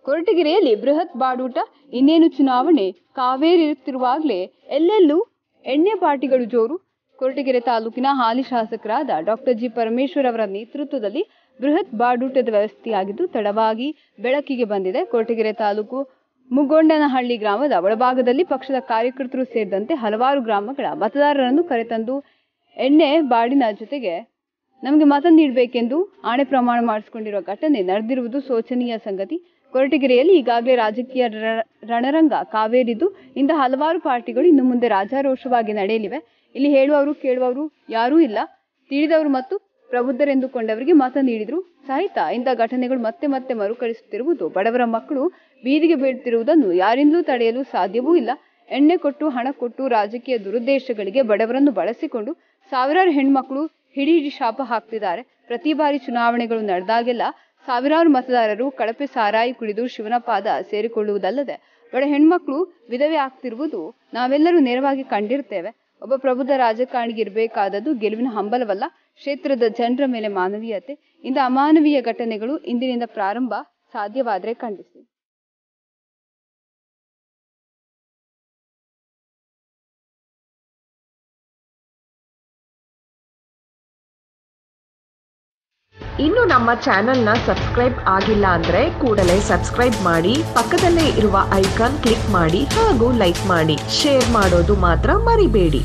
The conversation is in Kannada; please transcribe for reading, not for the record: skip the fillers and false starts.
ಕೊರಟಗೆರೆಯಲ್ಲಿ ಬೃಹತ್ ಬಾಡೂಟ. ಇನ್ನೇನು ಚುನಾವಣೆ ಕಾವೇರಿರುತ್ತಿರುವಾಗಲೇ ಎಲ್ಲೆಲ್ಲೂ ಎಣ್ಣೆ ಪಾರ್ಟಿಗಳು ಜೋರು. ಕೊರಟಗೆರೆ ತಾಲೂಕಿನ ಹಾಲಿ ಶಾಸಕರಾದ ಡಾಕ್ಟರ್ ಜಿ ಪರಮೇಶ್ವರ್ ಅವರ ನೇತೃತ್ವದಲ್ಲಿ ಬೃಹತ್ ಬಾಡೂಟದ ವ್ಯವಸ್ಥೆಯಾಗಿದ್ದು ತಡವಾಗಿ ಬೆಳಕಿಗೆ ಬಂದಿದೆ. ಕೊರಟಗೆರೆ ತಾಲೂಕು ಮುಗೊಂಡನಹಳ್ಳಿ ಗ್ರಾಮದ ಒಳಭಾಗದಲ್ಲಿ ಪಕ್ಷದ ಕಾರ್ಯಕರ್ತರು ಸೇರಿದಂತೆ ಹಲವಾರು ಗ್ರಾಮಗಳ ಮತದಾರರನ್ನು ಕರೆತಂದು ಎಣ್ಣೆ ಬಾಡಿನ ಜೊತೆಗೆ ನಮಗೆ ಮತ ನೀಡಬೇಕೆಂದು ಆಣೆ ಪ್ರಮಾಣ ಮಾಡಿಸಿಕೊಂಡಿರುವ ಘಟನೆ ನಡೆದಿರುವುದು ಶೋಚನೀಯ ಸಂಗತಿ. ಕೊರಟಗೆರೆಯಲ್ಲಿ ಈಗಾಗಲೇ ರಾಜಕೀಯ ರಣರಂಗ ಕಾವೇರಿದ್ದು ಇಂಥ ಹಲವಾರು ಪಾರ್ಟಿಗಳು ಇನ್ನು ಮುಂದೆ ರಾಜಾರೋಷವಾಗಿ ನಡೆಯಲಿವೆ. ಇಲ್ಲಿ ಹೇಳುವವರು ಕೇಳುವವರು ಯಾರೂ ಇಲ್ಲ. ತಿಳಿದವರು ಮತ್ತು ಪ್ರಬುದ್ಧರೆಂದುಕೊಂಡವರಿಗೆ ಮತ ನೀಡಿದ್ರು ಸಹಿತ ಇಂಥ ಘಟನೆಗಳು ಮತ್ತೆ ಮತ್ತೆ ಮರುಕಳಿಸುತ್ತಿರುವುದು ಬಡವರ ಮಕ್ಕಳು ಬೀದಿಗೆ ಬೀಳುತ್ತಿರುವುದನ್ನು ಯಾರಿಂದಲೂ ತಡೆಯಲು ಸಾಧ್ಯವೂ ಇಲ್ಲ. ಎಣ್ಣೆ ಕೊಟ್ಟು ಹಣ ಕೊಟ್ಟು ರಾಜಕೀಯ ದುರುದ್ದೇಶಗಳಿಗೆ ಬಡವರನ್ನು ಬಳಸಿಕೊಂಡು ಸಾವಿರಾರು ಹೆಣ್ಮಕ್ಳು ಹಿಡಿ ಶಾಪ ಹಾಕ್ತಿದ್ದಾರೆ. ಪ್ರತಿ ಬಾರಿ ಚುನಾವಣೆಗಳು ನಡೆದಾಗೆಲ್ಲ ಸಾವಿರಾರು ಮತದಾರರು ಕಳಪೆ ಸಾರಾಯಿ ಕುಡಿದು ಶಿವನ ಪಾದ ಸೇರಿಕೊಳ್ಳುವುದಲ್ಲದೆ ಬಡ ಹೆಣ್ಮಕ್ಳು ವಿಧವೆ ಆಗ್ತಿರುವುದು ನಾವೆಲ್ಲರೂ ನೇರವಾಗಿ ಕಂಡಿರ್ತೇವೆ. ಒಬ್ಬ ಪ್ರಬುದ್ಧ ರಾಜಕಾರಣಿಗೆ ಇರಬೇಕಾದದ್ದು ಗೆಲುವಿನ ಹಂಬಲವಲ್ಲ, ಕ್ಷೇತ್ರದ ಜನರ ಮೇಲೆ ಮಾನವೀಯತೆ. ಇಂಥ ಅಮಾನವೀಯ ಘಟನೆಗಳು ಇಂದಿನಿಂದ ಪ್ರಾರಂಭ ಸಾಧ್ಯವಾದರೆ ಖಂಡಿಸಿ. ಇನ್ನು ನಮ್ಮ ಚಾನೆಲ್ನ ಸಬ್ಸ್ಕ್ರೈಬ್ ಆಗಿಲ್ಲ ಅಂದ್ರೆ ಕೂಡಲೇ ಸಬ್ಸ್ಕ್ರೈಬ್ ಮಾಡಿ, ಪಕ್ಕದಲ್ಲೇ ಇರುವ ಐಕಾನ್ ಕ್ಲಿಕ್ ಮಾಡಿ ಹಾಗೂ ಲೈಕ್ ಮಾಡಿ. ಶೇರ್ ಮಾಡೋದು ಮಾತ್ರ ಮರಿಬೇಡಿ.